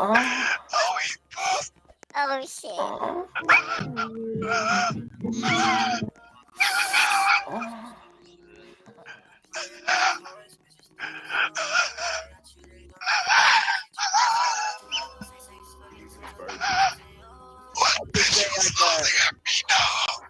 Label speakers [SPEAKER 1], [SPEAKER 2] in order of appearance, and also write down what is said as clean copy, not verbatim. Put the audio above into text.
[SPEAKER 1] Oh, he pooped.
[SPEAKER 2] Oh shit.
[SPEAKER 1] What? He's falling at me now.